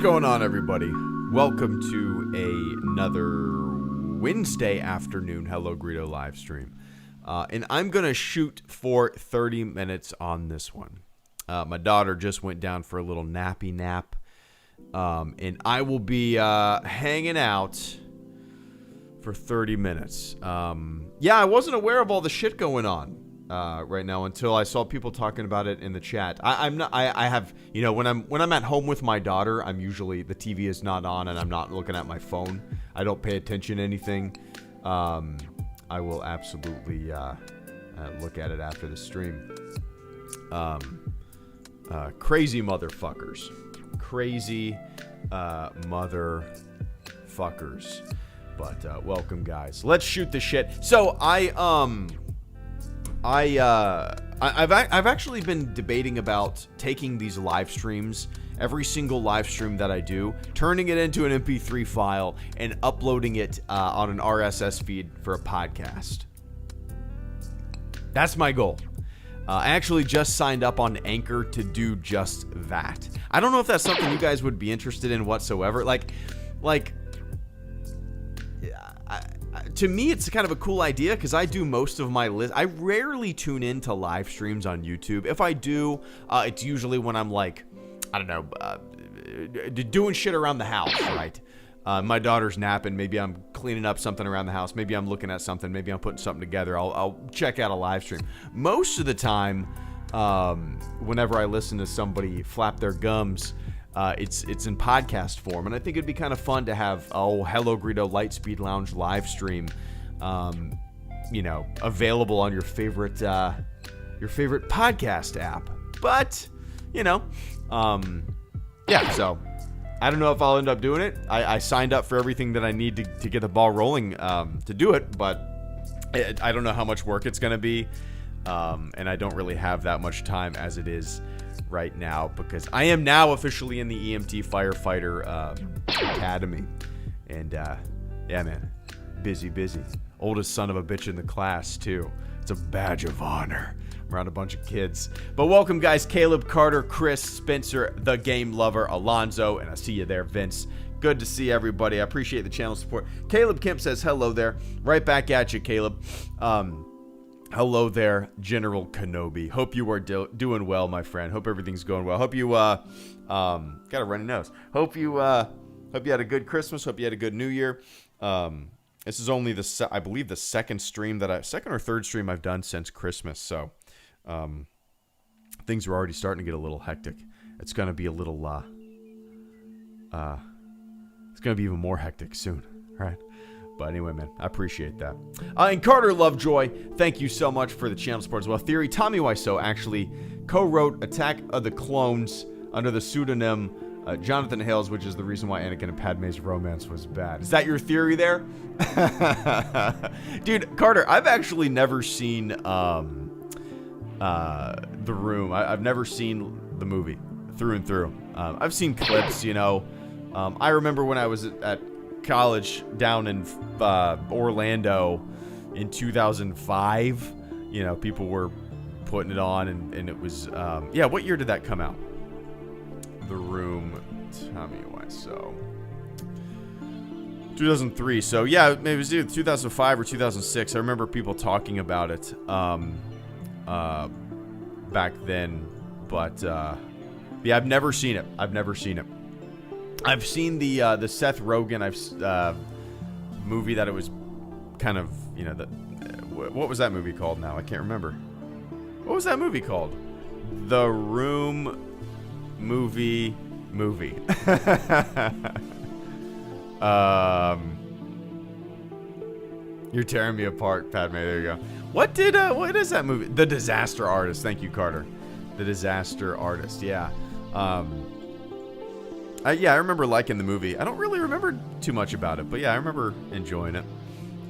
What's going on, everybody? Welcome to another Wednesday afternoon HelloGreedo live stream. And I'm going to shoot for 30 minutes on this one. My daughter just went down for a little nappy nap. And I will be hanging out for 30 minutes. Yeah, I wasn't aware of all the shit going on right now until I saw people talking about it in the chat. I have, you know, when I'm at home with my daughter, I'm usually, the TV is not on and I'm not looking at my phone. I don't pay attention to anything. I will absolutely look at it after the stream. Crazy motherfuckers. Crazy motherfuckers. But welcome, guys. Let's shoot the shit. So I've actually been debating about taking these live streams, every single live stream that I do, turning it into an MP3 file and uploading it on an RSS feed for a podcast. That's my goal. I actually just signed up on Anchor to do just that. I don't know if that's something you guys would be interested in whatsoever. To me, it's kind of a cool idea because I do most of my list. I rarely tune into live streams on YouTube. If I do, it's usually when I'm like, I don't know, doing shit around the house, right? My daughter's napping. Maybe I'm cleaning up something around the house. Maybe I'm looking at something. Maybe I'm putting something together. I'll check out a live stream. Most of the time, whenever I listen to somebody flap their gums, it's in podcast form, and I think it'd be kind of fun to have HelloGreedo Lightspeed Lounge live stream, available on your favorite podcast app. But so I don't know if I'll end up doing it. I signed up for everything that I need to get the ball rolling to do it, but I don't know how much work it's going to be, and I don't really have that much time as it is right now, because I am now officially in the EMT firefighter academy, and yeah, man, busy, oldest son of a bitch in the class too. It's a badge of honor. I'm around a bunch of kids. But welcome, guys. Caleb, Carter, Chris, Spencer, the game lover, Alonzo, and I see you there, Vince. Good to see everybody. I appreciate the channel support. Caleb Kemp says hello there. Right back at you, Caleb. Hello there, General Kenobi. Hope you are doing well, my friend. Hope everything's going well. Hope you got a runny nose. Hope you had a good Christmas. Hope you had a good New Year. This is only I believe the second or third stream I've done since Christmas. So things are already starting to get a little hectic. It's gonna be a little it's gonna be even more hectic soon, right? But anyway, man, I appreciate that. And Carter Lovejoy, thank you so much for the channel support as well. Theory, Tommy Wiseau actually co-wrote Attack of the Clones under the pseudonym Jonathan Hales, which is the reason why Anakin and Padme's romance was bad. Is that your theory there? Dude, Carter, I've actually never seen The Room. I've never seen the movie through and through. I've seen clips, I remember when I was at college down in Orlando in 2005, people were putting it on, and it was what year did that come out? The Room, Tommy Wiseau, 2003. So yeah, maybe it was either 2005 or 2006. I remember people talking about it back then, but yeah, I've never seen it. I've seen the Seth Rogen movie that it was kind of, what was that movie called now? I can't remember. What was that movie called? The Room movie. You're tearing me apart, Padme. There you go. What is that movie? The Disaster Artist. Thank you, Carter. The Disaster Artist. Yeah. I remember liking the movie. I don't really remember too much about it, but yeah, I remember enjoying it.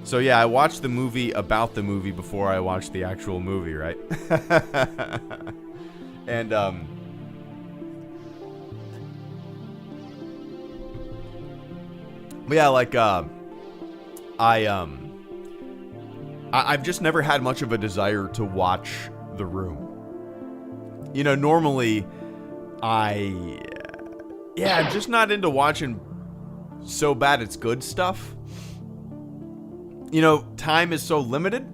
So yeah, I watched the movie about the movie before I watched the actual movie, right? And yeah, like I've just never had much of a desire to watch The Room. Normally Yeah, I'm just not into watching so bad it's good stuff. You know, time is so limited.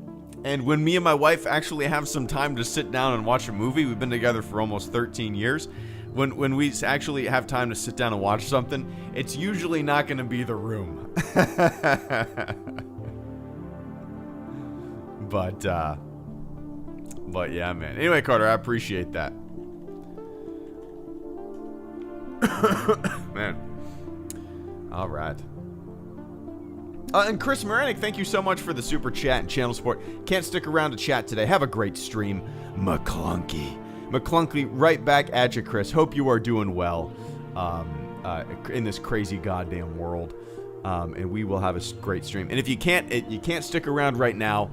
And when me and my wife actually have some time to sit down and watch a movie, we've been together for almost 13 years. When we actually have time to sit down and watch something, it's usually not going to be The Room. But yeah, man. Anyway, Carter, I appreciate that. Man. All right. And Chris Maranick, thank you so much for the super chat and channel support. Can't stick around to chat today. Have a great stream, McClunky. McClunky, right back at you, Chris. Hope you are doing well in this crazy goddamn world. And we will have a great stream. And if you can't stick around right now,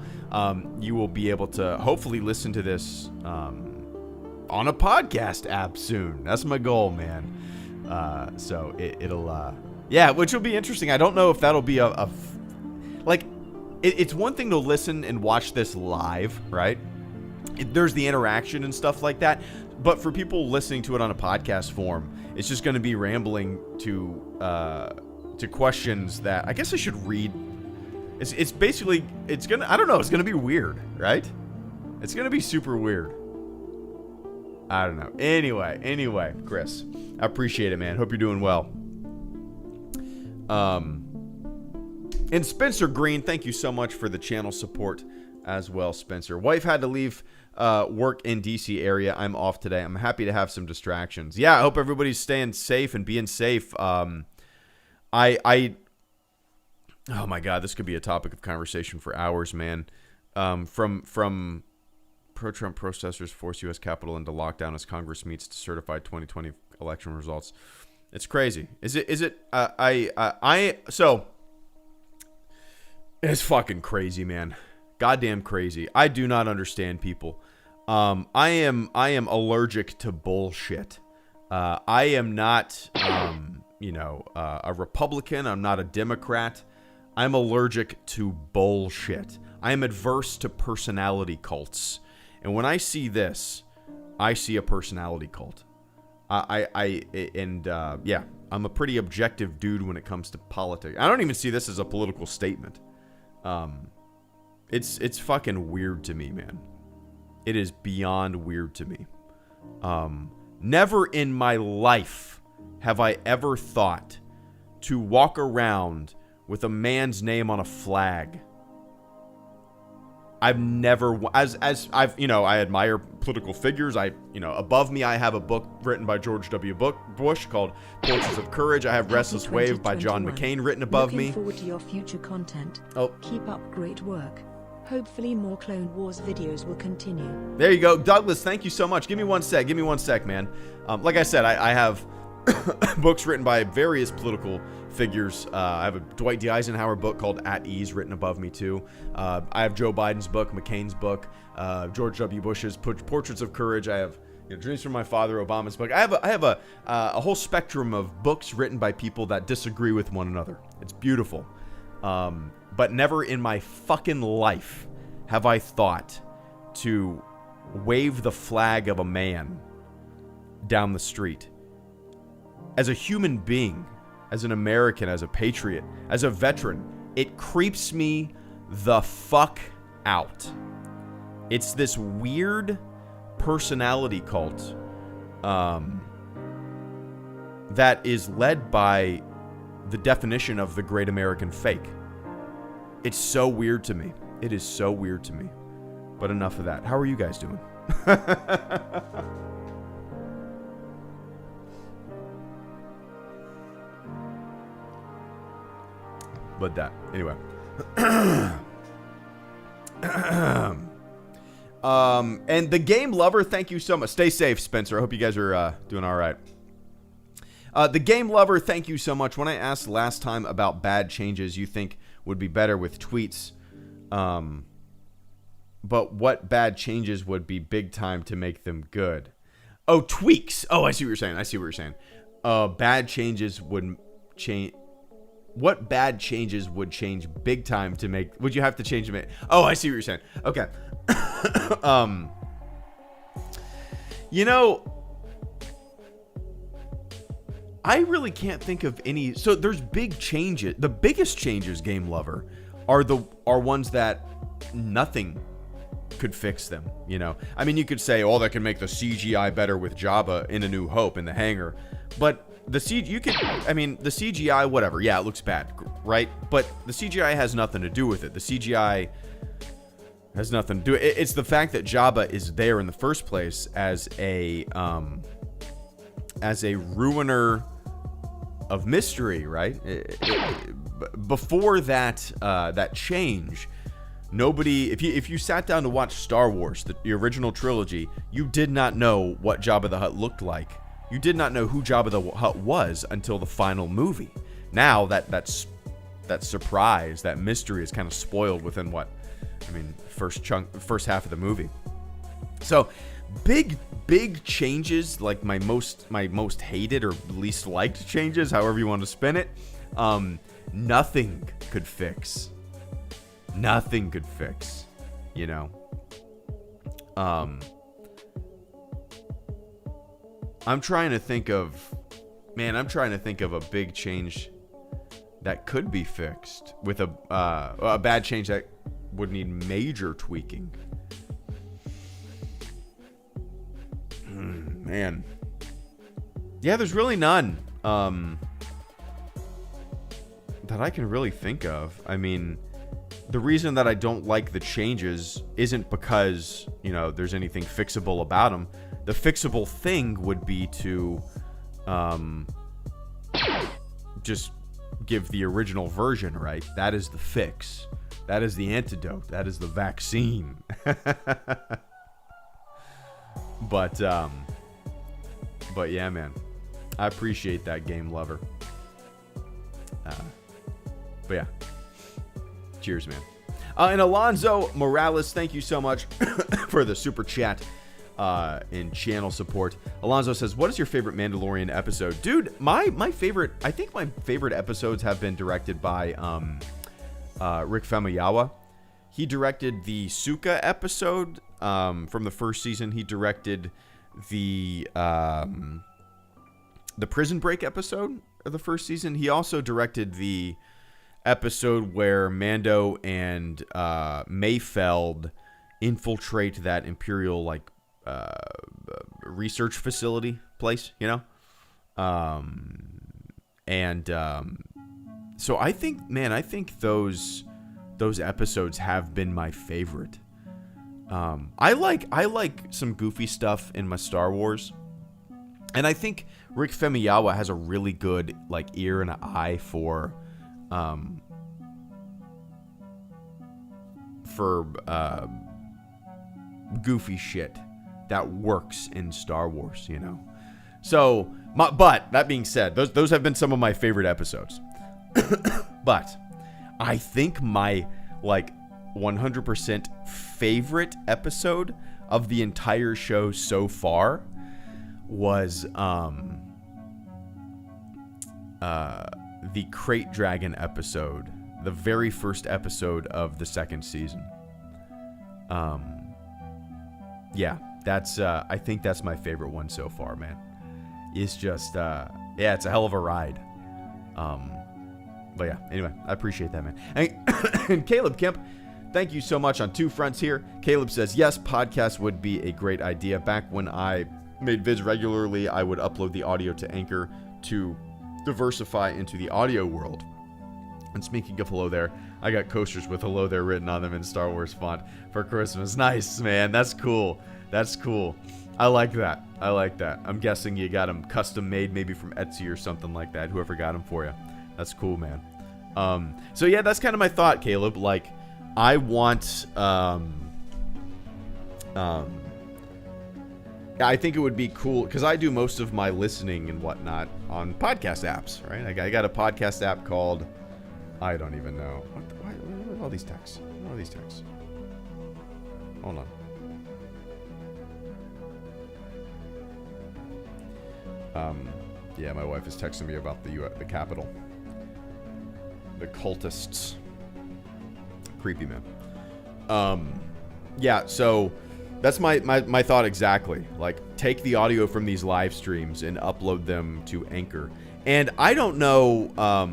you will be able to hopefully listen to this on a podcast app soon. That's my goal, man. So it'll yeah, which will be interesting. I don't know if that'll be it's one thing to listen and watch this live, right? There's the interaction and stuff like that. But for people listening to it on a podcast form, it's just going to be rambling to questions that I guess I should read. It's basically, I don't know, it's going to be weird, right? It's going to be super weird. I don't know. Anyway, Chris, I appreciate it, man. Hope you're doing well. And Spencer Green, thank you so much for the channel support as well, Spencer. Wife had to leave work in DC area. I'm off today. I'm happy to have some distractions. Yeah, I hope everybody's staying safe and being safe. Oh my God, this could be a topic of conversation for hours, man. From pro-Trump protesters force U.S. Capitol into lockdown as Congress meets to certify 2020 election results. It's crazy. So it's fucking crazy, man. Goddamn crazy. I do not understand people. I am allergic to bullshit. I am not, a Republican. I'm not a Democrat. I'm allergic to bullshit. I am adverse to personality cults. And when I see this, I see a personality cult. I'm a pretty objective dude when it comes to politics. I don't even see this as a political statement. It's fucking weird to me, man. It is beyond weird to me. Never in my life have I ever thought to walk around with a man's name on a flag. I've never, I admire political figures. Above me, I have a book written by George W. Bush called Portraits of Courage. I have Restless Wave by John McCain written above me. Looking forward to your future content. Oh. Keep up great work. Hopefully more Clone Wars videos will continue. There you go. Douglas, thank you so much. Give me one sec, man. Like I said, I have books written by various political figures. I have a Dwight D. Eisenhower book called At Ease written above me too. I have Joe Biden's book, McCain's book, George W. Bush's Portraits of Courage. I have Dreams from My Father, Obama's book. I have a whole spectrum of books written by people that disagree with one another. It's beautiful. But never in my fucking life have I thought to wave the flag of a man down the street. As a human being, as an American, as a patriot, as a veteran, it creeps me the fuck out. It's this weird personality cult that is led by the definition of the great American fake. It's so weird to me. It is so weird to me. But enough of that. How are you guys doing? But that. Anyway. And the game lover, thank you so much. Stay safe, Spencer. I hope you guys are doing all right. The game lover, thank you so much. When I asked last time about bad changes you think would be better with tweets, but what bad changes would be big time to make them good? Oh, tweaks. Oh, I see what you're saying. Bad changes would change. What bad changes would change big time to make? Would you have to change them? Oh, I see what you're saying. Okay. I really can't think of any. So there's big changes. The biggest changes, Game Lover, are ones that nothing could fix them. You know, I mean, you could say, oh, that can make the CGI better with Jabba in A New Hope in the hangar, but the CGI, whatever. Yeah, it looks bad, right? But the CGI has nothing to do with it. The CGI has nothing to do with it. It's the fact that Jabba is there in the first place as a ruiner of mystery, right? Before that change, nobody, if you sat down to watch Star Wars, the original trilogy, you did not know what Jabba the Hutt looked like. You did not know who Jabba the Hutt was until the final movie. Now that surprise, that mystery is kind of spoiled within first half of the movie. So big changes, like my most hated or least liked changes, however you want to spin it, nothing could fix, you know. I'm trying to think of a big change that could be fixed with a bad change that would need major tweaking. Man. Yeah, there's really none that I can really think of. I mean, the reason that I don't like the changes isn't because, you know, there's anything fixable about them. The fixable thing would be to just give the original version, right? That is the fix. That is the antidote. That is the vaccine. But yeah, man, I appreciate that, Game Lover. But yeah, cheers, man. And Alonzo Morales, thank you so much for the super chat and channel support. Alonzo says, what is your favorite Mandalorian episode? Dude, my favorite episodes have been directed by Rick Famuyiwa. He directed the Suka episode from the first season. He directed the Prison Break episode of the first season. He also directed the episode where Mando and Mayfeld infiltrate that Imperial research facility place, you know. So I think those episodes have been my favorite. I like some goofy stuff in my Star Wars, and I think Rick Famuyiwa has a really good ear and an eye for goofy shit that works in Star Wars, you know. So, but that being said, those have been some of my favorite episodes. But I think my 100% favorite episode of the entire show so far was the Crate Dragon episode, the very first episode of the second season. Yeah, that's I think that's my favorite one so far, man. It's just it's a hell of a ride. But yeah, anyway, I appreciate that, man. And Caleb Kemp, thank you so much on two fronts here. Caleb says, yes, podcast would be a great idea. Back when I made vids regularly, I would upload the audio to Anchor to diversify into the audio world. And speaking of hello there, I got coasters with hello there written on them in Star Wars font for Christmas. Nice, man. That's cool. That's cool. I like that. I'm guessing you got them custom made, maybe from Etsy or something like that. Whoever got them for you. That's cool, man. So yeah, that's kind of my thought, Caleb. I want, I think it would be cool because I do most of my listening and whatnot on podcast apps, right? I got a podcast app called, I don't even know. Why are all these texts? What are these texts? Hold on. Yeah, my wife is texting me about the Capitol. The cultists. Creepy, man. Yeah, so that's my thought exactly. Take the audio from these live streams and upload them to Anchor. And I don't know, I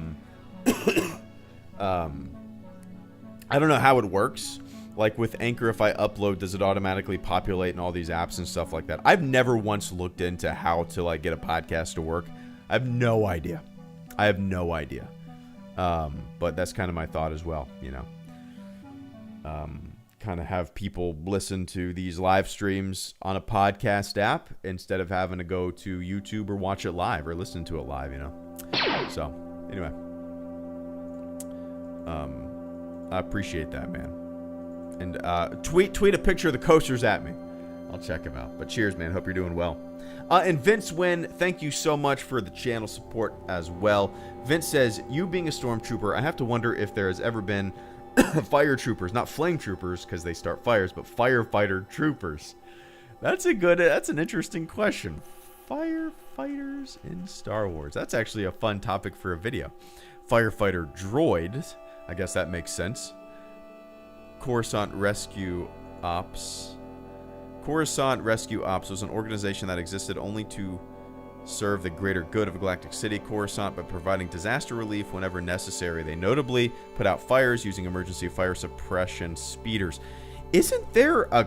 don't know how it works. Like with Anchor, if I upload, does it automatically populate in all these apps and stuff like that? I've never once looked into how to like get a podcast to work. I have no idea. But that's kind of my thought as well, you know. Kind of have people listen to these live streams on a podcast app instead of having to go to YouTube or watch it live or listen to it live, you know. So, anyway. I appreciate that, man. And tweet a picture of the coasters at me. I'll check them out. But cheers, man. Hope you're doing well. And Vince Wynn, thank you so much for the channel support as well. Vince says, you being a stormtrooper, I have to wonder if there has ever been fire troopers, not flame troopers because they start fires, but firefighter troopers. That's an interesting question. Firefighters in Star Wars. That's actually a fun topic for a video. Firefighter droids. I guess that makes sense. Coruscant Rescue Ops. Coruscant Rescue Ops was an organization that existed only to serve the greater good of Galactic City, Coruscant, by providing disaster relief whenever necessary. They notably put out fires using emergency fire suppression speeders. Isn't there a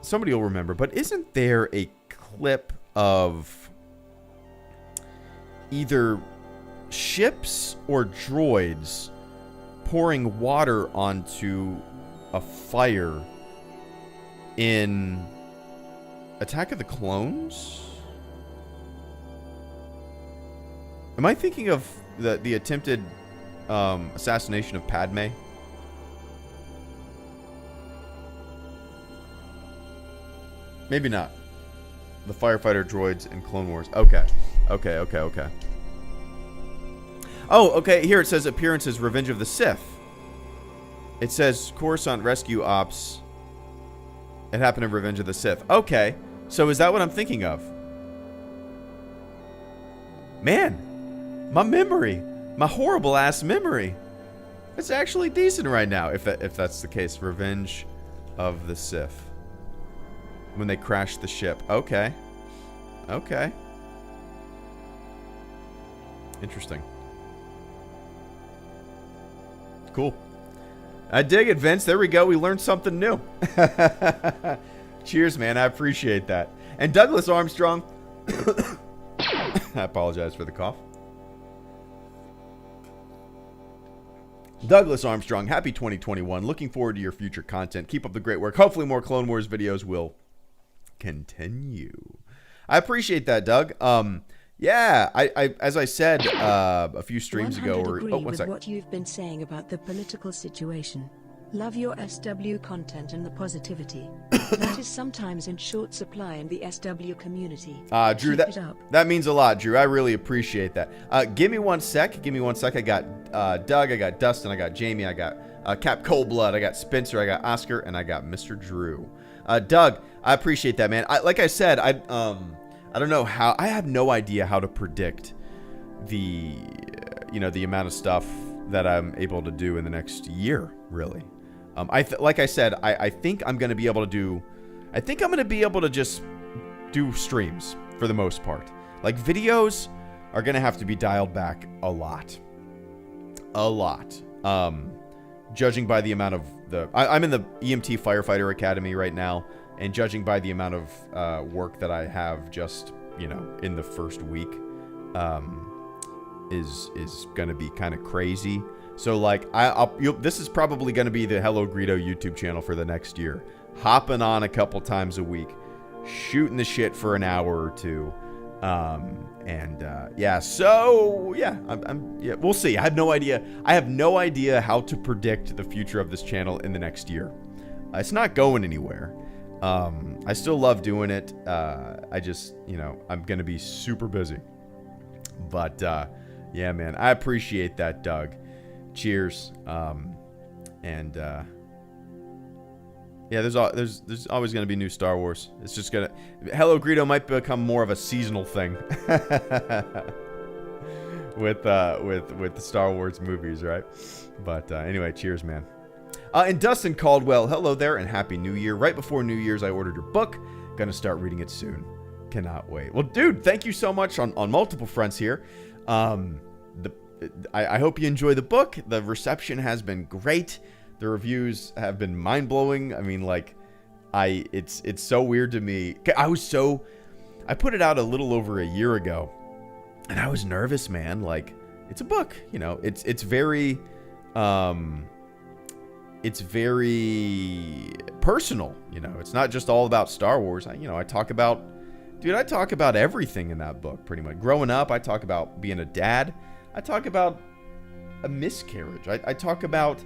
somebody will remember, but isn't there a clip of either ships or droids pouring water onto a fire in Attack of the Clones? Am I thinking of the attempted assassination of Padme? Maybe not. The firefighter droids in Clone Wars. Okay. Oh, okay. Here it says appearances, Revenge of the Sith. It says Coruscant Rescue Ops. It happened in Revenge of the Sith. Okay. So is that what I'm thinking of? Man, my memory. My horrible ass memory. It's actually decent right now, if that's the case. Revenge of the Sith. When they crashed the ship. Okay. Okay. Interesting. Cool. I dig it, Vince. There we go. We learned something new. Cheers, man. I appreciate that. And Douglas Armstrong. I apologize for the cough. Douglas Armstrong, happy 2021. Looking forward to your future content. Keep up the great work. Hopefully more Clone Wars videos will continue. I appreciate that, Doug. Yeah, I as I said a few streams ago, or one with second. What you've been saying about the political situation. Love your SW content and the positivity. That is sometimes in short supply in the SW community. Drew, Keep it up. that means a lot, Drew. I really appreciate that. Give me one sec. I got Doug, I got Dustin, I got Jamie, I got Cap Coldblood, I got Spencer, I got Oscar, and I got Mr. Drew. Doug, I appreciate that, man. Like I said, I don't know how. I have no idea how to predict the amount of stuff that I'm able to do in the next year. Really, like I said, I think I'm going to be able to do. I think I'm going to be able to just do streams for the most part. Like videos are going to have to be dialed back a lot. Judging by the amount of I'm in the EMT Firefighter Academy right now. And judging by the amount of work that I have just, in the first week, is going to be kind of crazy. So, like, this is probably going to be the HelloGreedo YouTube channel for the next year. Hopping on a couple times a week, shooting the shit for an hour or two. We'll see. I have no idea how to predict the future of this channel in the next year. It's not going anywhere. I still love doing it. I just, I'm going to be super busy. But, yeah, man, I appreciate that, Doug. Cheers. There's always going to be new Star Wars. It's just going to... HelloGreedo might become more of a seasonal thing. with the Star Wars movies, right? But, anyway, cheers, man. And Dustin Caldwell, hello there and Happy New Year. Right before New Year's, I ordered your book. Gonna start reading it soon. cannot wait. Well, dude, thank you so much on multiple fronts here. I hope you enjoy the book. The reception has been great. The reviews have been mind-blowing. I mean, like, it's so weird to me. I put it out a little over a year ago, and I was nervous, man. Like, it's a book, you know. It's very personal, you know. It's not just all about Star Wars. I talk about everything in that book, pretty much. Growing up, I talk about being a dad. I talk about a miscarriage. I talk about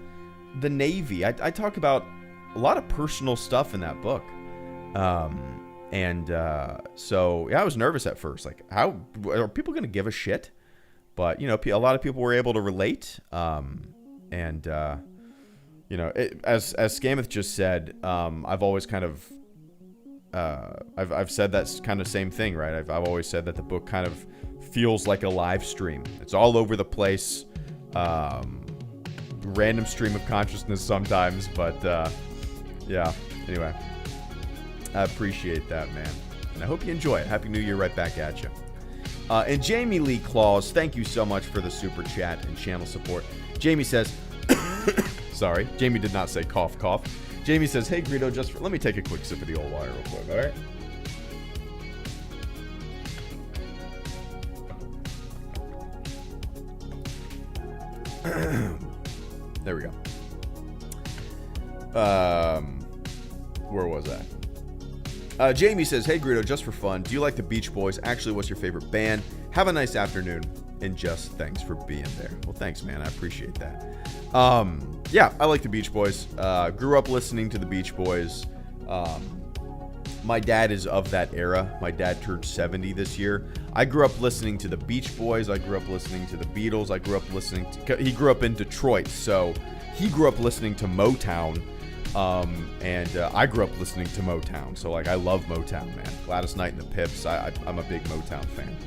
the Navy. I talk about a lot of personal stuff in that book. So yeah, I was nervous at first. Like, how are people going to give a shit? But, you know, a lot of people were able to relate. You know, as Skameth just said, I've always kind of, I've said that kind of same thing, right? I've always said that the book kind of feels like a live stream. It's all over the place, random stream of consciousness sometimes, but yeah. Anyway, I appreciate that, man, and I hope you enjoy it. Happy New Year, right back at you. And Jamie Lee Claus, thank you so much for the super chat and channel support. Jamie says. Sorry, Jamie did not say cough, cough. Jamie says, hey, Greedo, let me take a quick sip of the old water real quick, all right? There we go. Where was I? Jamie says, hey, Greedo, just for fun, do you like the Beach Boys? Actually, what's your favorite band? Have a nice afternoon, and just thanks for being there. Well, thanks, man. I appreciate that. Yeah, I like the Beach Boys. Grew up listening to the Beach Boys. My dad is of that era. My dad turned 70 this year. I grew up listening to the Beach Boys. I grew up listening to the Beatles. He grew up in Detroit, so he grew up listening to Motown. And I grew up listening to Motown. So, like, I love Motown, man. Gladys Knight and the Pips. I'm a big Motown fan.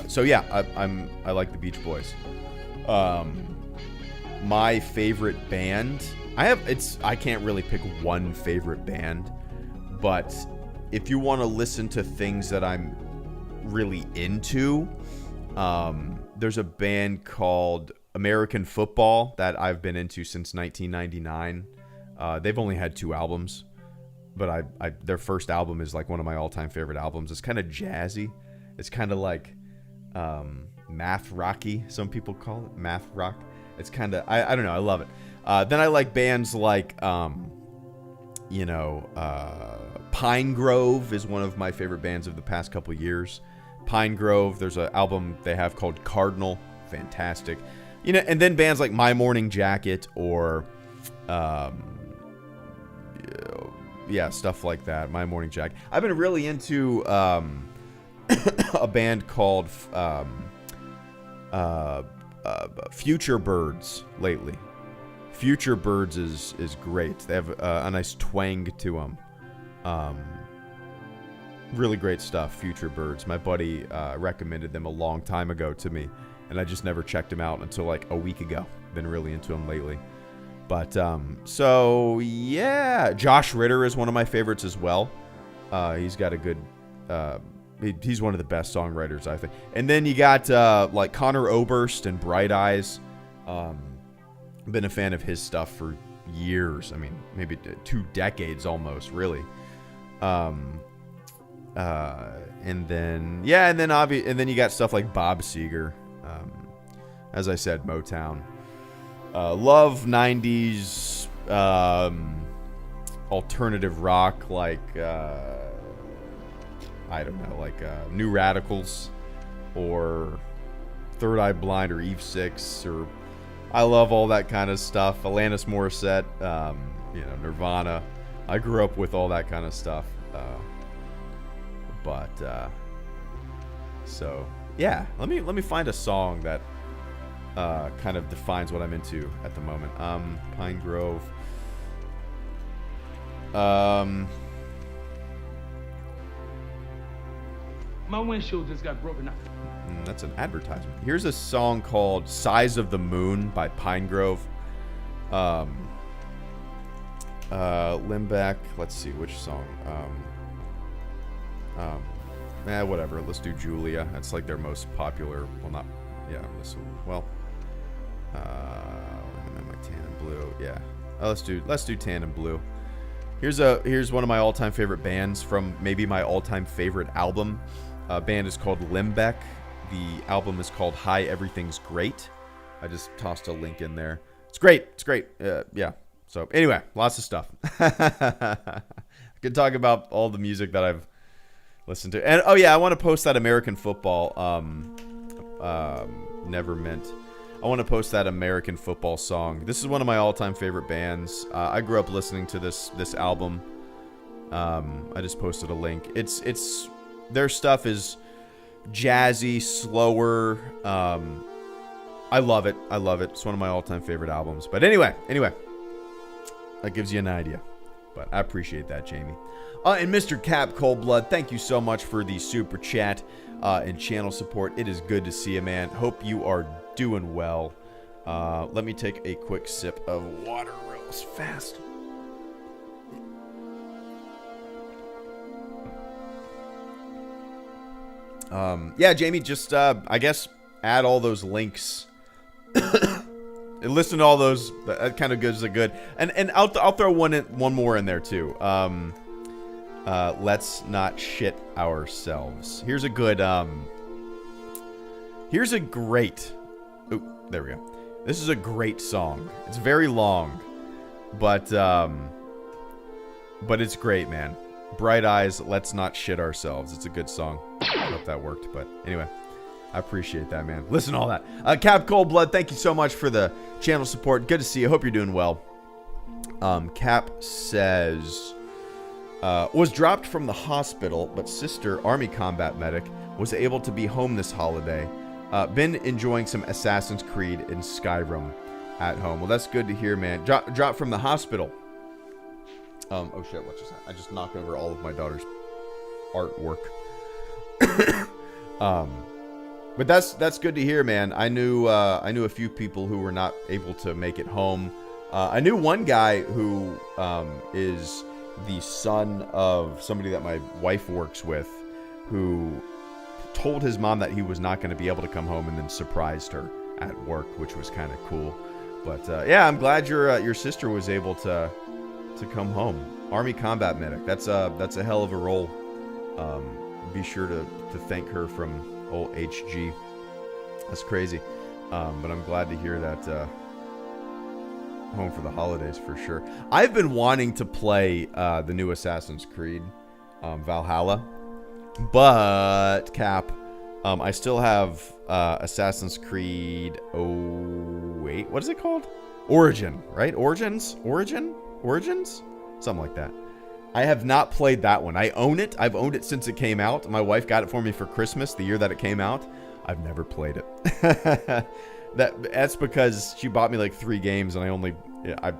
So yeah, I like the Beach Boys. My favorite band, I can't really pick one favorite band, but if you want to listen to things that I'm really into, there's a band called American Football that I've been into since 1999. They've only had 2 albums, but their first album is like one of my all-time favorite albums. It's kind of jazzy. It's kind of like math rocky, some people call it math rock. It's kind of, I don't know, I love it. Then I like bands like Pine Grove is one of my favorite bands of the past couple years. Pine Grove, there's an album they have called Cardinal, fantastic. You know, and then bands like My Morning Jacket or stuff like that. My Morning Jacket. I've been really into a band called Future Birds lately. Future Birds is great. They have a nice twang to them. Really great stuff, Future Birds. My buddy recommended them a long time ago to me, and I just never checked them out until like a week ago. Been really into them lately. But, so, yeah. Josh Ritter is one of my favorites as well. He's got a good... he's one of the best songwriters, I think. And then you got, like, Connor Oberst and Bright Eyes. Been a fan of his stuff for years. I mean, maybe 2 decades almost, really. And then you got stuff like Bob Seger. As I said, Motown. Love 90s alternative rock, like I don't know, like New Radicals or Third Eye Blind or Eve 6, or I love all that kind of stuff. Alanis Morissette, Nirvana. I grew up with all that kind of stuff. So yeah, let me find a song that kind of defines what I'm into at the moment. Pine Grove. My windshield just got broken up. That's an advertisement. Here's a song called Size of the Moon by Pine Grove. Limbeck. Let's see which song. Whatever. Let's do Julia. That's like their most popular. Well, not. Yeah. Well. My tan and blue. Yeah. Let's do tan and blue. Here's one of my all-time favorite bands from maybe my all-time favorite album. Band is called Limbeck. The album is called Hi, Everything's Great. I just tossed a link in there. It's great. It's great. Yeah. So anyway, lots of stuff. I could talk about all the music that I've listened to. And oh yeah, I want to post that American football. Never meant. I want to post that American football song. This is one of my all-time favorite bands. I grew up listening to this album. I just posted a link. It's their stuff is jazzy, slower. I love it. I love it. It's one of my all-time favorite albums. But anyway, that gives you an idea. But I appreciate that, Jamie. And Mr. Cap Coldblood, thank you so much for the super chat and channel support. It is good to see you, man. Hope you are doing well. Let me take a quick sip of water real fast. Yeah, Jamie, just I guess add all those links. And listen to all those. That kind of gives a good. And I'll throw one more in there too. Let's not shit ourselves. Here's a good. Here's a great. Oh, there we go. This is a great song. It's very long, but it's great, man. Bright Eyes, Let's Not Shit Ourselves. It's a good song. I hope that worked, but anyway, I appreciate that, man. Listen to all that. Cap Coldblood, thank you so much for the channel support. Good to see you. Hope you're doing well. Cap says, was dropped from the hospital, but sister, Army combat medic, was able to be home this holiday. Been enjoying some Assassin's Creed and Skyrim at home. Well, that's good to hear, man. Dropped from the hospital. Oh shit, what just happened? I just knocked over all of my daughter's artwork. But that's good to hear, man. I knew a few people who were not able to make it home. I knew one guy who is the son of somebody that my wife works with, who told his mom that he was not going to be able to come home and then surprised her at work, which was kind of cool. But yeah, I'm glad your sister was able to come home. Army combat medic. That's a hell of a role. Be sure to thank her from old HG. That's crazy. But I'm glad to hear that home for the holidays for sure. I've been wanting to play the new Assassin's Creed, Valhalla, but Cap, I still have Assassin's Creed. Oh wait, what is it called? Origin, right? Origins, something like that. I have not played that one. I own it. I've owned it since it came out. My wife got it for me for Christmas the year that it came out. I've never played it. That's because she bought me like 3 games and I only I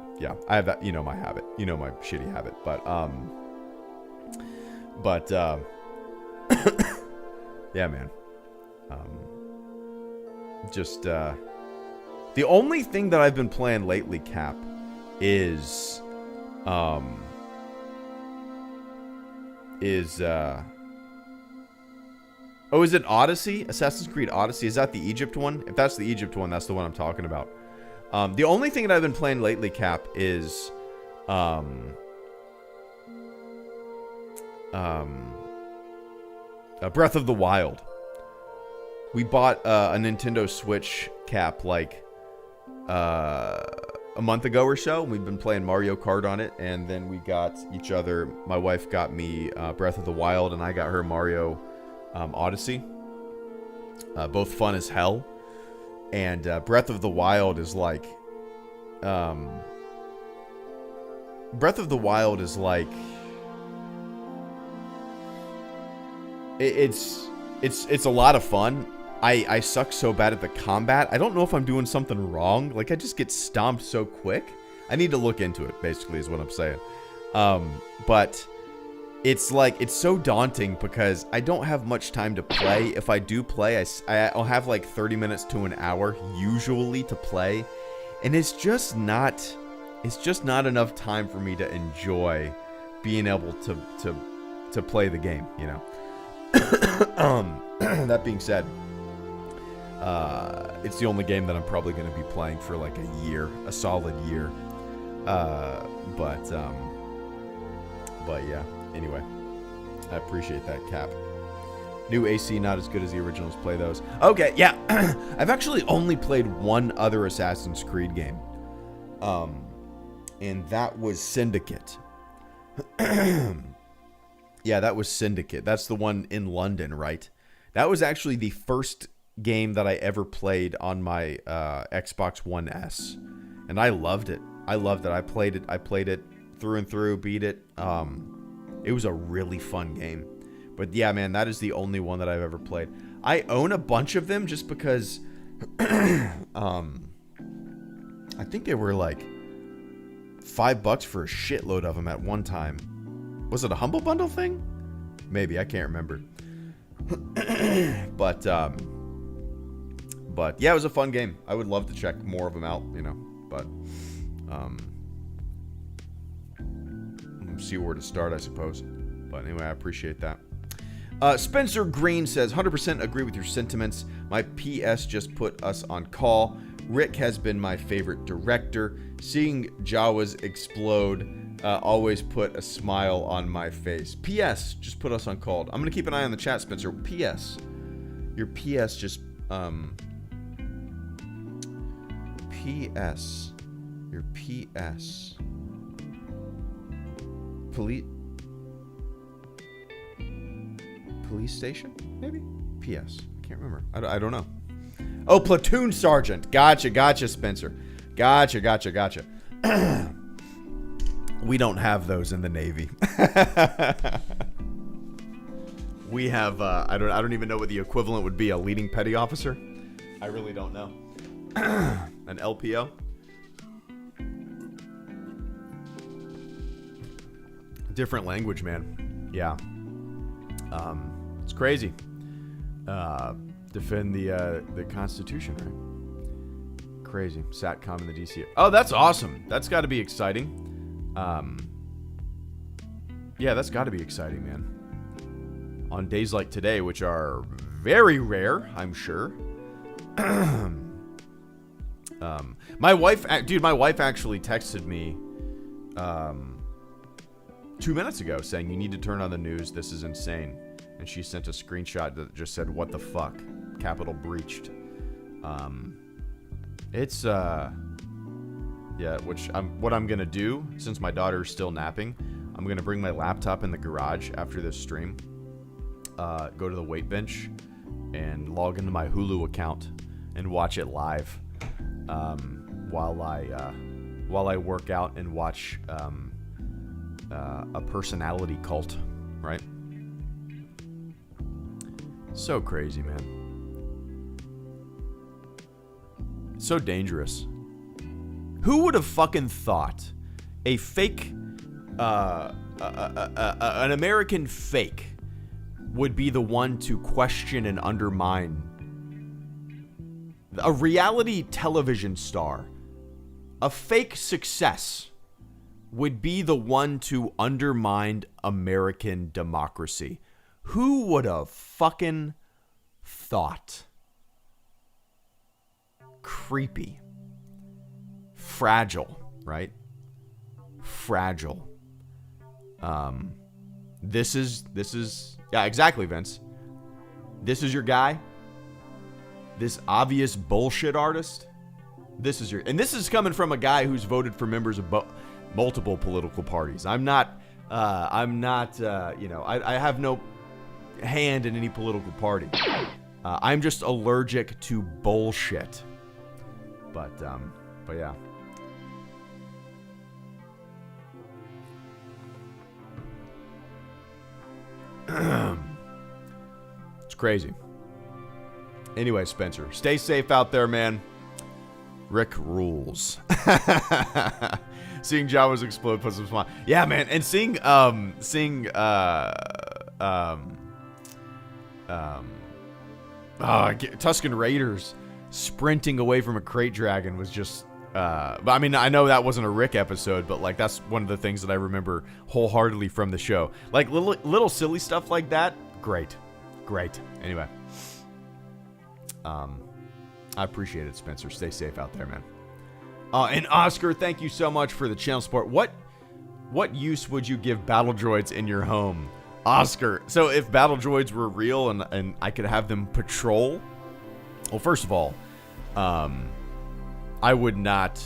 have that, you know, my habit. You know, my shitty habit. But yeah, man. Just the only thing that I've been playing lately, Cap, is is it Odyssey? Assassin's Creed Odyssey? Is that the Egypt one? If that's the Egypt one, that's the one I'm talking about. The only thing that I've been playing lately, Cap, is Breath of the Wild. We bought a Nintendo Switch, Cap, like a month ago or so. We've been playing Mario Kart on it, and then we got each other. My wife got me Breath of the Wild, and I got her Mario Odyssey. Both fun as hell. And Breath of the Wild is like it's a lot of fun. I suck so bad at the combat. I don't know if I'm doing something wrong. Like, I just get stomped so quick. I need to look into it, basically, is what I'm saying. But it's like, it's so daunting because I don't have much time to play. If I do play, I'll have like 30 minutes to an hour usually to play. And it's just not enough time for me to enjoy being able to play the game, you know? That being said, it's the only game that I'm probably going to be playing for like a solid year. But yeah. Anyway, I appreciate that, Cap. New AC, not as good as the originals. Play those. Okay, yeah. I've actually only played one other Assassin's Creed game. And that was Syndicate. Yeah, that was Syndicate. That's the one in London, right? That was actually the first game that I ever played on my Xbox One S. And I loved it. I played it through and through, beat it. It was a really fun game. But yeah, man, that is the only one that I've ever played. I own a bunch of them just because I think they were like $5 for a shitload of them at one time. Was it a Humble Bundle thing? Maybe, I can't remember. But yeah, it was a fun game. I would love to check more of them out, you know, but see where to start, I suppose. But anyway, I appreciate that. Spencer Green says, 100% agree with your sentiments. My PS just put us on call. Rick has been my favorite director. Seeing Jawas explode always put a smile on my face. PS just put us on call. I'm going to keep an eye on the chat, Spencer. PS. Your PS just... PS. Your PS. Police station? Maybe? PS. I can't remember. I don't know. Oh, platoon sergeant. Gotcha, Spencer. Gotcha. We don't have those in the Navy. We have, I don't even know what the equivalent would be. A leading petty officer? I really don't know. An LPO? Different language, man. Yeah. It's crazy. Defend the Constitution, right? Crazy. SATCOM in the DC. Oh, that's awesome. That's got to be exciting. Yeah, that's got to be exciting, man. On days like today, which are very rare, I'm sure. My wife actually texted me 2 minutes ago saying, you need to turn on the news. This is insane. And she sent a screenshot that just said, what the fuck? Capitol breached. It's, yeah, what I'm going to do, since my daughter's still napping, I'm going to bring my laptop in the garage after this stream, go to the weight bench, and log into my Hulu account and watch it live while I work out and watch a personality cult, right? So crazy, man. So dangerous. Who would have fucking thought a fake, an American fake would be the one to question and undermine a reality television star? A fake success would be the one to undermine American democracy. Who would have fucking thought? Creepy. Fragile, right? Fragile. This is yeah, exactly, Vince. This is your guy. This obvious bullshit artist. This is coming from a guy who's voted for members of multiple political parties. I'm not, you know, I have no hand in any political party. I'm just allergic to bullshit. But yeah. It's crazy. Anyway, Spencer, stay safe out there, man. Rick rules. Seeing Jawas explode puts a smile. Yeah, man, and seeing Tusken Raiders sprinting away from a crate dragon was just but I mean, I know that wasn't a Rick episode, but like that's one of the things that I remember wholeheartedly from the show. Like little silly stuff like that, great. Great. Anyway. I appreciate it, Spencer. Stay safe out there, man. And Oscar, thank you so much for the channel support. What use would you give battle droids in your home? Oscar, so if battle droids were real and I could have them patrol, well, first of all, I would not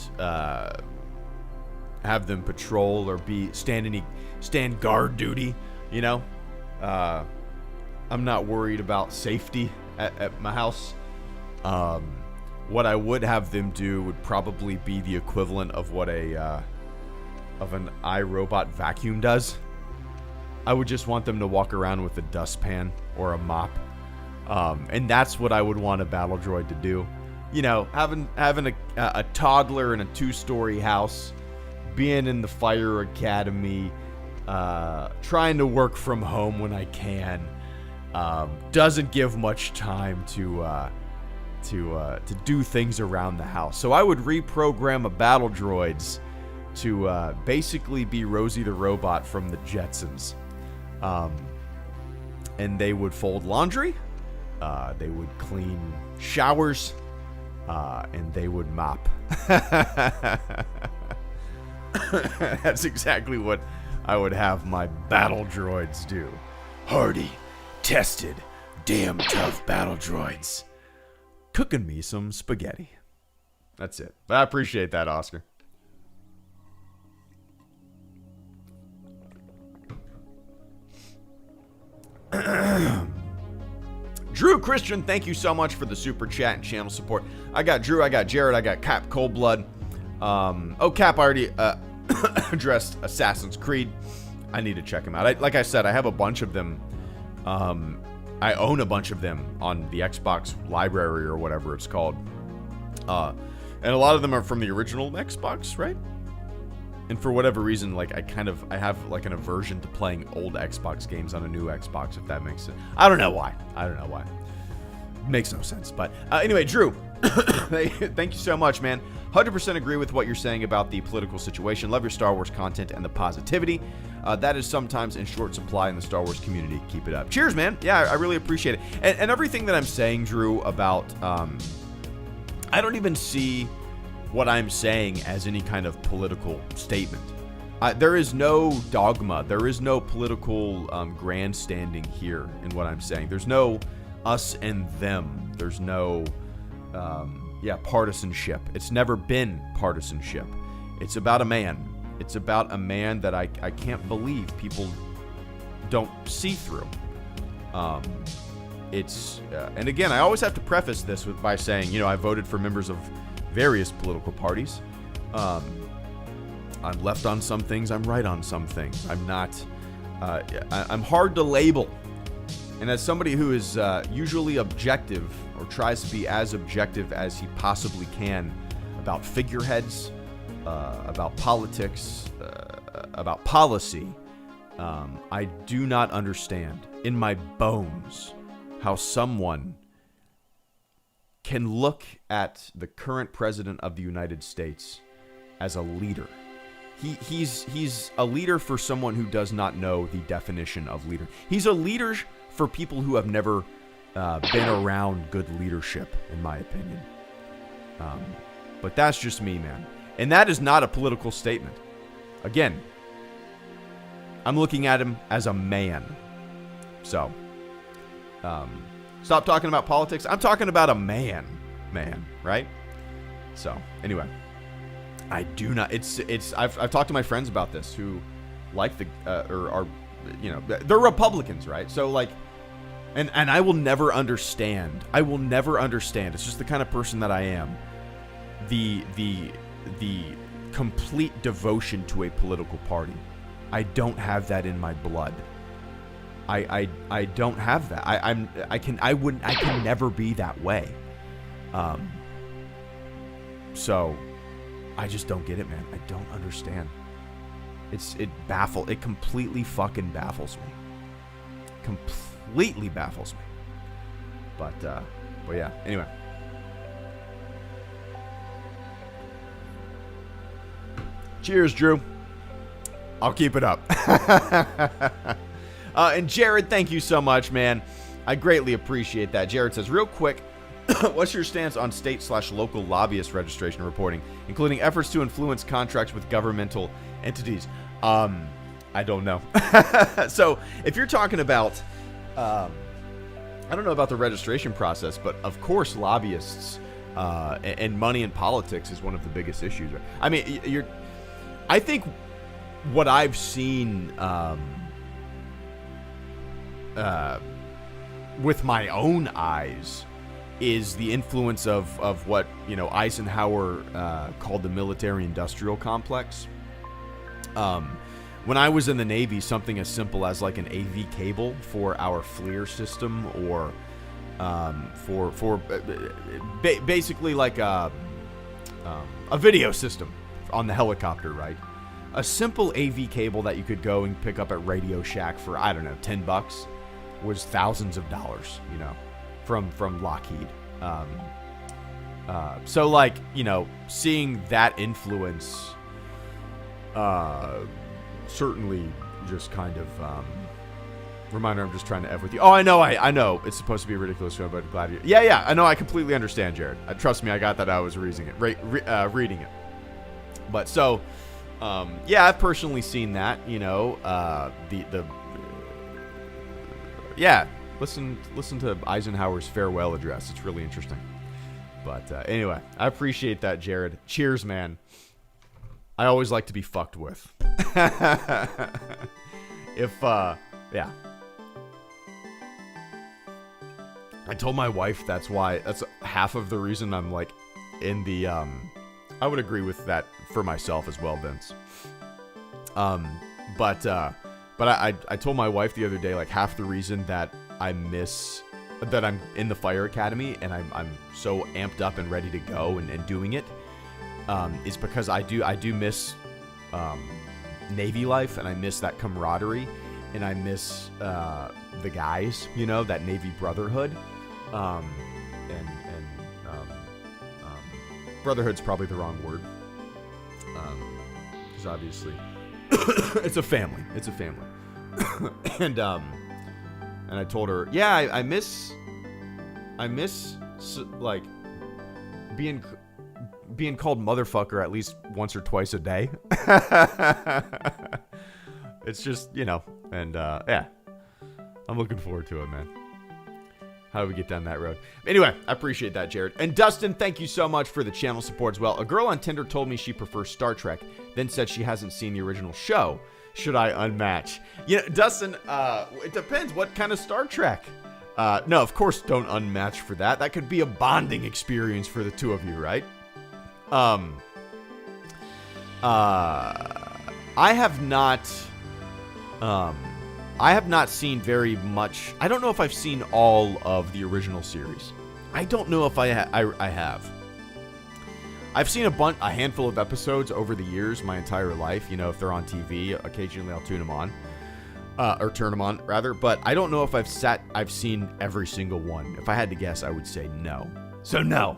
have them patrol or stand guard duty, you know? I'm not worried about safety at my house. What I would have them do would probably be the equivalent of what an iRobot vacuum does. I would just want them to walk around with a dustpan or a mop. And that's what I would want a battle droid to do. You know, having a toddler in a 2-story house, being in the fire academy, trying to work from home when I can, doesn't give much time to do things around the house. So I would reprogram a battle droids to basically be Rosie the Robot from the Jetsons. And they would fold laundry, they would clean showers, and they would mop. That's exactly what I would have my battle droids do. Hardy, tested, damn tough battle droids. Cooking me some spaghetti. That's it. But I appreciate that, Oscar. Drew Christian, thank you so much for the super chat and channel support. I got Drew, I got Jared, I got Cap Coldblood. Cap, I already addressed Assassin's Creed. I need to check him out. Like I said, I have a bunch of them. I own a bunch of them on the Xbox library or whatever it's called. And a lot of them are from the original Xbox, right? And for whatever reason, like I have like an aversion to playing old Xbox games on a new Xbox, if that makes sense. I don't know why. Makes no sense. But anyway, Drew, thank you so much, man. 100% agree with what you're saying about the political situation. Love your Star Wars content and the positivity. That is sometimes in short supply in the Star Wars community. Keep it up. Cheers, man. Yeah, I really appreciate it. And everything that I'm saying, Drew, about... I don't even see what I'm saying as any kind of political statement. There is no dogma. There is no political grandstanding here in what I'm saying. There's no us and them. There's no, partisanship. It's never been partisanship. It's about a man. It's about a man that I can't believe people don't see through. And again, I always have to preface this by saying, I voted for members of various political parties. I'm left on some things. I'm right on some things. I'm not. I'm hard to label. And as somebody who is usually objective or tries to be as objective as he possibly can about figureheads, about politics, about policy, I do not understand in my bones how someone can look at the current president of the United States as a leader. He's a leader for someone who does not know the definition of leader. He's a leader for people who have never been around good leadership, in my opinion. But that's just me, man. And that is not a political statement. Again, I'm looking at him as a man. So, stop talking about politics. I'm talking about a man, right? So, anyway, I do not. I've talked to my friends about this who like or are, they're Republicans, right? So like, and I will never understand. It's just the kind of person that I am. The complete devotion to a political party. I don't have that in my blood. I don't have that. I can never be that way. So I just don't get it, man. I don't understand. It completely fucking baffles me. Completely baffles me. But yeah, anyway. Cheers, Drew. I'll keep it up. And Jared, thank you so much, man. I greatly appreciate that. Jared says, real quick, what's your stance on state/local lobbyist registration and reporting, including efforts to influence contracts with governmental entities? I don't know. So if you're talking about, I don't know about the registration process, but of course lobbyists and money in politics is one of the biggest issues. I mean, I think what I've seen with my own eyes is the influence of what, Eisenhower called the military-industrial complex. When I was in the Navy, something as simple as like an AV cable for our FLIR system, or basically like a video system on the helicopter, right? A simple AV cable that you could go and pick up at Radio Shack for, I don't know, $10 was thousands of dollars, from Lockheed. So like, seeing that influence, certainly just kind of, reminder, I'm just trying to F with you. Oh, I know. It's supposed to be a ridiculous show, but glad you. Yeah. I know. I completely understand, Jared. Trust me, I got that. I was reading it. But so, yeah, I've personally seen that. Listen to Eisenhower's farewell address. It's really interesting. But anyway, I appreciate that, Jared. Cheers, man. I always like to be fucked with. Yeah. I told my wife that's half of the reason I'm like in the, I would agree with that for myself as well, Vince. But I told my wife the other day, like, half the reason that I'm in the fire academy and I'm so amped up and ready to go and doing it, is because I do miss Navy life, and I miss that camaraderie, and I miss the guys, that Navy brotherhood. Brotherhood's probably the wrong word, because obviously it's a family. And I told her, yeah, I miss like being called motherfucker at least once or twice a day. It's just, and yeah, I'm looking forward to it, man. How do we get down that road? Anyway, I appreciate that, Jared. And Dustin, thank you so much for the channel support as well. A girl on Tinder told me she prefers Star Trek, then said she hasn't seen the original show. Should I unmatch? Dustin, it depends. What kind of Star Trek? No, of course don't unmatch for that. That could be a bonding experience for the two of you, right? I have not seen very much. I don't know if I've seen all of the original series. I don't know if I have. I've seen a handful of episodes over the years, my entire life. If they're on TV, occasionally I'll tune them on, or turn them on rather. But I don't know if I've seen every single one. If I had to guess, I would say no. So no,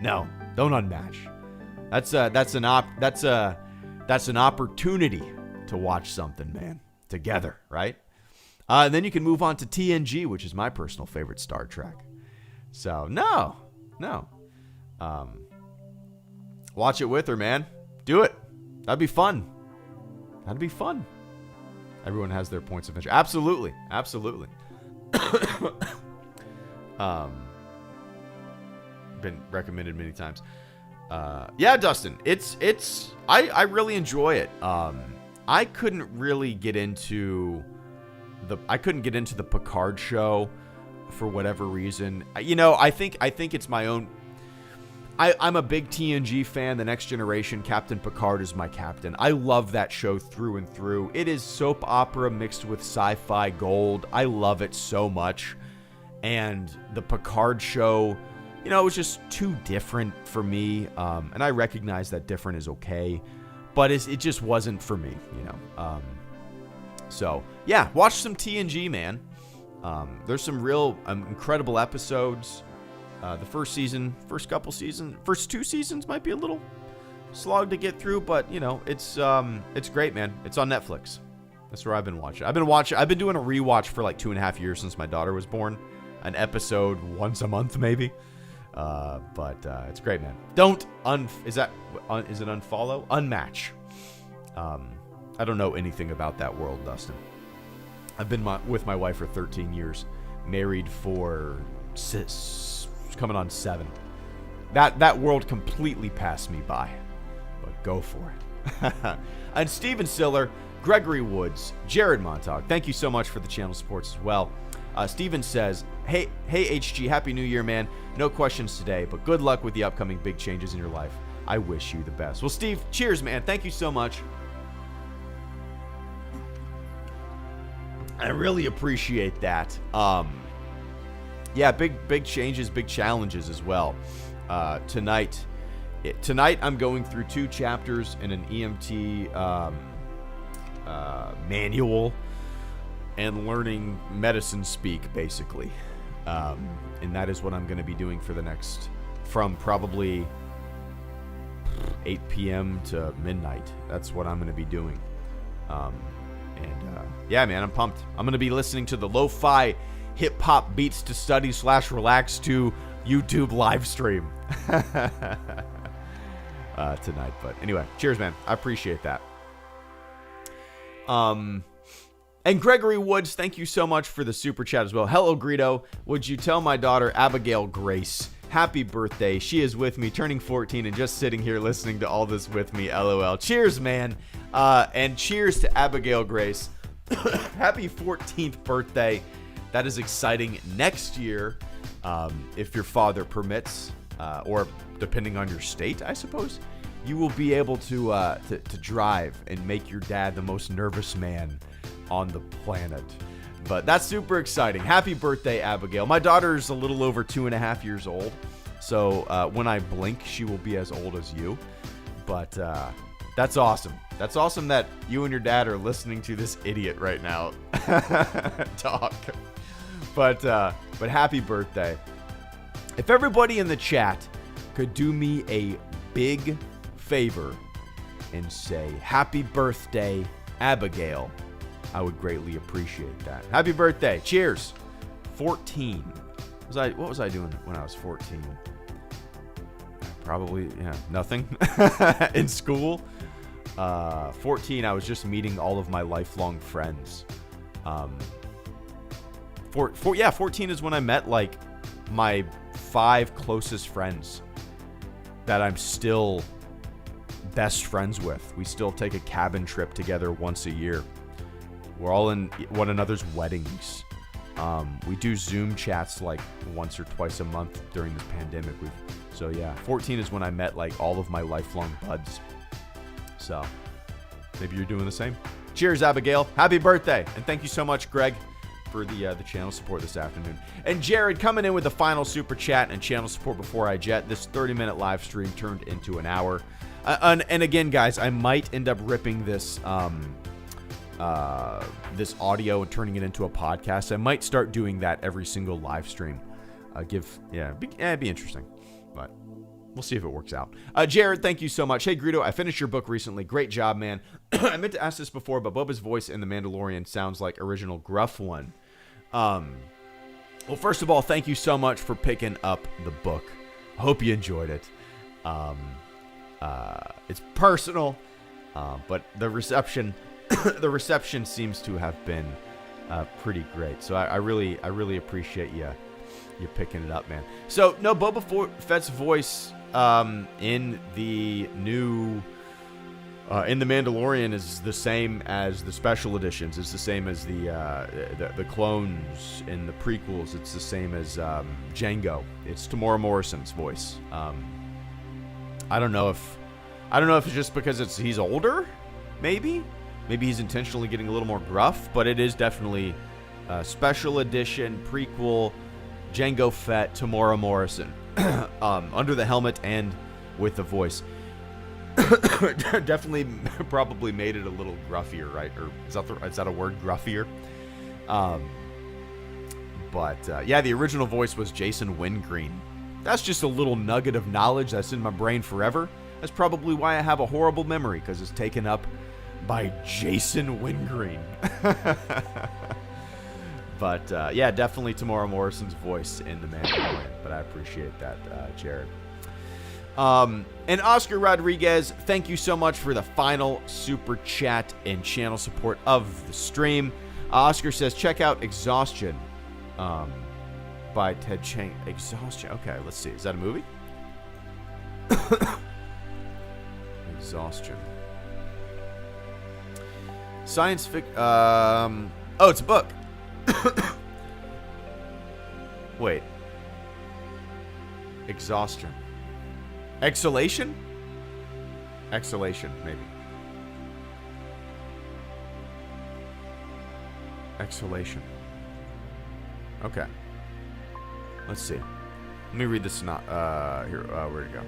don't unmatch. That's an opportunity to watch something, man, together, right? And then you can move on to TNG, which is my personal favorite Star Trek. So no. Watch it with her, man. Do it. That'd be fun. Everyone has their points of interest. Absolutely. Been recommended many times. Yeah, Dustin, I really enjoy it. I couldn't really get into the Picard show for whatever reason. I think it's my own. I'm a big TNG fan. The Next Generation, Captain Picard is my captain. I love that show through and through. It is soap opera mixed with sci-fi gold. I love it so much. And the Picard show, it was just too different for me. And I recognize that different is okay, but it just wasn't for me, So yeah, watch some TNG, man. There's some real incredible episodes. The first two seasons might be a little slog to get through, but it's great, man. It's on Netflix. That's where I've been watching. I've been doing a rewatch for like 2.5 years since my daughter was born. An episode once a month, maybe. But it's great, man. Is it unfollow? Unmatch. I don't know anything about that world, Dustin. I've been with my wife for 13 years. Married for coming on 7. That world completely passed me by. But go for it. And Steven Siller, Gregory Woods, Jared Montauk, thank you so much for the channel supports as well. Steven says, hey HG, Happy New Year, man. No questions today, but good luck with the upcoming big changes in your life. I wish you the best. Well, Steve, cheers, man. Thank you so much. I really appreciate that. Yeah, big changes, big challenges as well. Tonight I'm going through 2 chapters in an EMT manual and learning medicine speak, basically. And that is what I'm going to be doing for the next, from probably 8 p.m. to midnight. That's what I'm going to be doing. Yeah, man, I'm pumped. I'm going to be listening to the lo-fi hip-hop beats to study / relax to YouTube live stream tonight. But anyway, cheers, man. I appreciate that. And Gregory Woods, thank you so much for the super chat as well. HelloGreedo, would you tell my daughter Abigail Grace happy birthday? She is with me, turning 14, and just sitting here listening to all this with me. LOL. Cheers, man. And cheers to Abigail Grace. Happy 14th birthday. That is exciting. Next year, if your father permits, or depending on your state, I suppose, you will be able to drive and make your dad the most nervous man on the planet. But that's super exciting. Happy birthday, Abigail. My daughter's a little over 2.5 years old, so when I blink, she will be as old as you. But that's awesome. That's awesome that you and your dad are listening to this idiot right now talk. But happy birthday. If everybody in the chat could do me a big favor and say happy birthday, Abigail, I would greatly appreciate that. Happy birthday. Cheers. 14. What was I doing when I was 14? Probably, nothing. In school. 14, I was just meeting all of my lifelong friends. 14 is when I met, like, my 5 closest friends that I'm still best friends with. We still take a cabin trip together once a year. We're all in one another's weddings. We do Zoom chats like once or twice a month during this pandemic. 14 is when I met like all of my lifelong buds. So maybe you're doing the same. Cheers, Abigail. Happy birthday. And thank you so much, Greg, for the channel support this afternoon. And Jared coming in with the final super chat and channel support before I jet. This 30-minute live stream turned into an hour. And again, guys, I might end up ripping this this audio and turning it into a podcast. I might start doing that every single live stream. It'd be interesting, but we'll see if it works out. Jared, thank you so much. Hey, Greedo, I finished your book recently. Great job, man. I meant to ask this before, but Boba's voice in The Mandalorian sounds like original gruff one. Well, first of all, thank you so much for picking up the book. I hope you enjoyed it. It's personal, but the reception seems to have been pretty great. So I really appreciate you picking it up, man. So no, Boba Fett's voice in the new in The Mandalorian is the same as the special editions. It's the same as the clones in the prequels. It's the same as Jango. It's Tamora Morrison's voice. I don't know if it's just because he's older, maybe he's intentionally getting a little more gruff, but it is definitely special edition prequel Jango Fett, Tamora Morrison, under the helmet and with the voice. Definitely, probably made it a little gruffier, right? Or is that a word, gruffier? Yeah, the original voice was Jason Wingreen. That's just a little nugget of knowledge that's in my brain forever. That's probably why I have a horrible memory, because it's taken up by Jason Wingreen. But yeah, definitely Tamora Morrison's voice in The Mandalorian. But I appreciate that, Jared. And Oscar Rodriguez, thank you so much for the final super chat and channel support of the stream. Oscar says, check out Exhaustion by Ted Chiang. Exhaustion. Okay, let's see. Is that a movie? Exhaustion. Science fiction. Oh, it's a book. Wait. Exhaustion. Exhalation? Exhalation, maybe. Exhalation. Okay. Let's see. Let me read this. Here, where'd it go?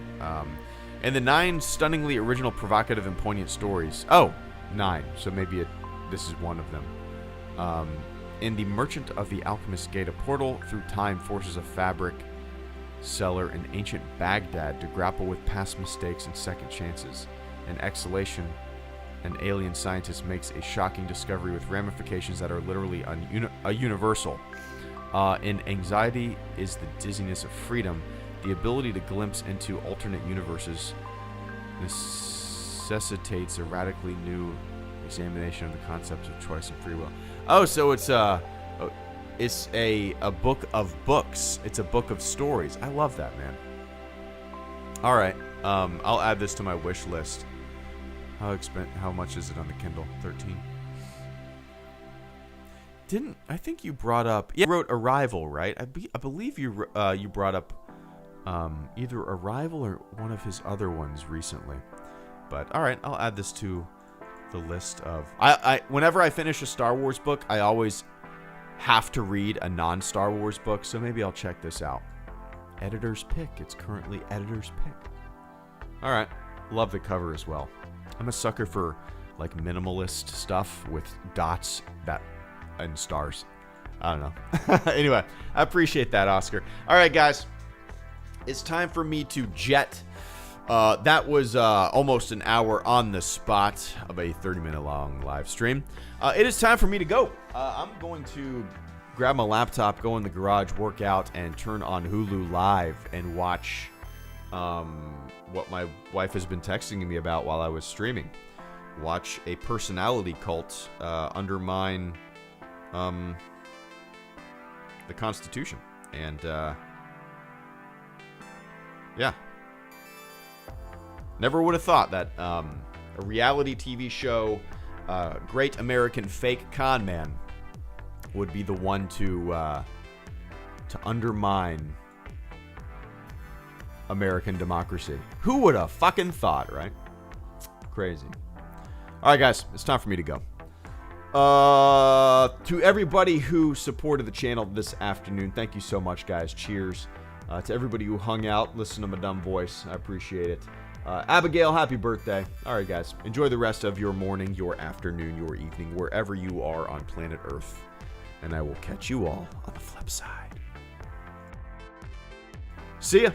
And the 9 stunningly original, provocative, and poignant stories. Oh, 9. So maybe this is one of them. In The Merchant of the Alchemist Gate, a portal through time forces a fabric seller in ancient Baghdad to grapple with past mistakes and second chances. In Exhalation, an alien scientist makes a shocking discovery with ramifications that are literally universal. In Anxiety is the dizziness of freedom. The ability to glimpse into alternate universes necessitates a radically new examination of the concepts of choice and free will. Oh, so it's a book of books. It's a book of stories. I love that, man. All right, I'll add this to my wish list. How much is it on the Kindle? 13. I think you brought up? Yeah, you wrote Arrival, right? I believe you brought up either Arrival or one of his other ones recently. But all right, I'll add this to the list of. Whenever I finish a Star Wars book, I always have to read a non-Star Wars book, so maybe I'll check this out. Editor's pick. It's currently editor's pick. All right, love the cover as well. I'm a sucker for like minimalist stuff with dots and stars. I don't know. Anyway, I appreciate that, Oscar. All right, guys, it's time for me to jet. That was almost an hour on the spot of a 30-minute long live stream. It is time for me to go. I'm going to grab my laptop, go in the garage, work out, and turn on Hulu Live and watch what my wife has been texting me about while I was streaming. Watch a personality cult undermine the Constitution. And, yeah. Never would have thought that a reality TV show, Great American Fake Con Man, would be the one to undermine American democracy. Who would have fucking thought, right? Crazy. All right, guys, it's time for me to go. To everybody who supported the channel this afternoon, thank you so much, guys. Cheers. To everybody who hung out, listened to my dumb voice, I appreciate it. Abigail, happy birthday. All right, guys, enjoy the rest of your morning, your afternoon, your evening, wherever you are on planet Earth. And I will catch you all on the flip side. See ya.